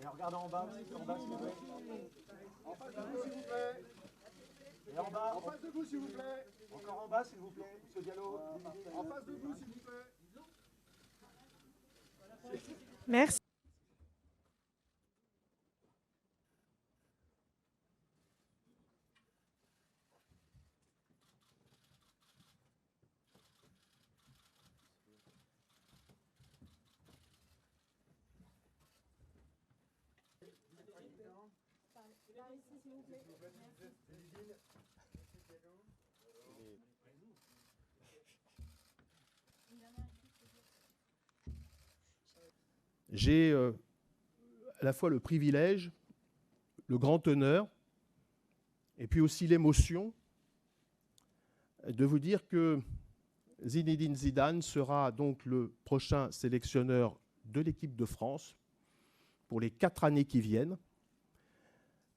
Et regardez en bas, s'il vous plaît. En face de vous, s'il vous plaît. Et en bas. En face de vous, s'il vous plaît. Encore en bas, s'il vous plaît. Monsieur Diallo. En face de vous, s'il vous plaît. Merci. J'ai à la fois le privilège, le grand honneur, et puis aussi l'émotion de vous dire que Zinedine Zidane sera donc le prochain sélectionneur de l'équipe de France pour les 4 années qui viennent,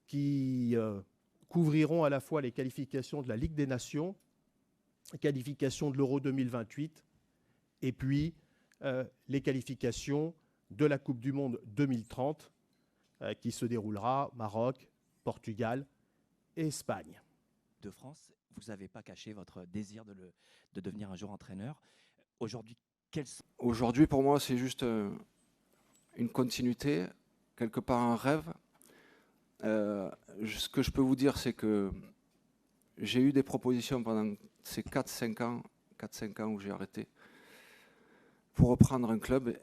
qui couvriront à la fois les qualifications de la Ligue des Nations, les qualifications de l'Euro 2028, et puis les qualifications de la Coupe du Monde 2030, qui se déroulera Maroc, Portugal et Espagne. De France, vous n'avez pas caché votre désir de devenir un jour entraîneur. Aujourd'hui, pour moi, c'est juste une continuité, quelque part un rêve. Ce que je peux vous dire, c'est que j'ai eu des propositions pendant ces 4-5 ans où j'ai arrêté pour reprendre un club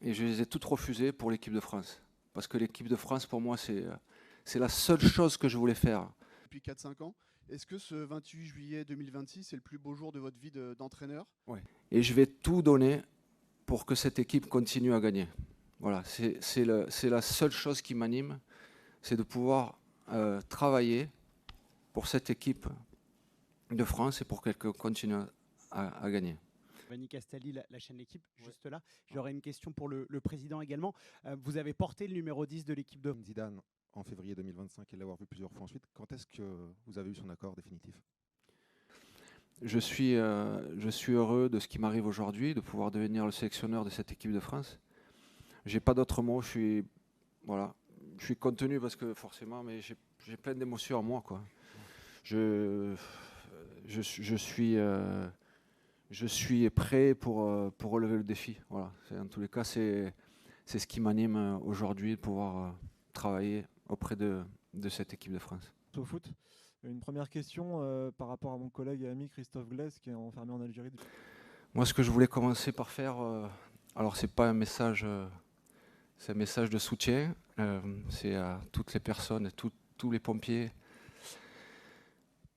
et je les ai toutes refusées pour l'équipe de France. Parce que l'équipe de France, pour moi, c'est la seule chose que je voulais faire. Depuis 4-5 ans, est-ce que ce 28 juillet 2026 est le plus beau jour de votre vie d'entraîneur? Oui. Et je vais tout donner pour que cette équipe continue à gagner. Voilà, c'est la seule chose qui m'anime, c'est de pouvoir travailler pour cette équipe de France et pour qu'elle continue à gagner. Vanni Castelli, la chaîne L'équipe, juste là. J'aurais une question pour le président également. Vous avez porté le numéro 10 de l'équipe de Zidane en février 2025 et l'avoir vu plusieurs fois ensuite. Quand est-ce que vous avez eu son accord définitif? Je suis heureux de ce qui m'arrive aujourd'hui, de pouvoir devenir le sélectionneur de cette équipe de France. J'ai pas d'autres mots, je suis contenu parce que forcément, mais j'ai plein d'émotions en moi, quoi. Je suis prêt pour relever le défi. Voilà. En tous les cas, c'est ce qui m'anime aujourd'hui, de pouvoir travailler auprès de cette équipe de France. Au foot, une première question par rapport à mon collègue et ami Christophe Glaise qui est enfermé en Algérie. Moi, ce que je voulais commencer par faire, alors c'est pas un message, c'est un message de soutien. C'est à toutes les personnes, tous les pompiers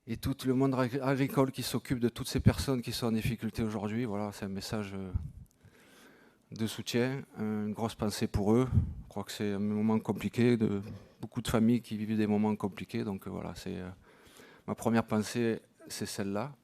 et tout le monde agricole qui s'occupe de toutes ces personnes qui sont en difficulté aujourd'hui. Voilà, c'est un message de soutien, une grosse pensée pour eux. Je crois que c'est un moment compliqué, beaucoup de familles qui vivent des moments compliqués. Donc voilà, ma première pensée, c'est celle-là.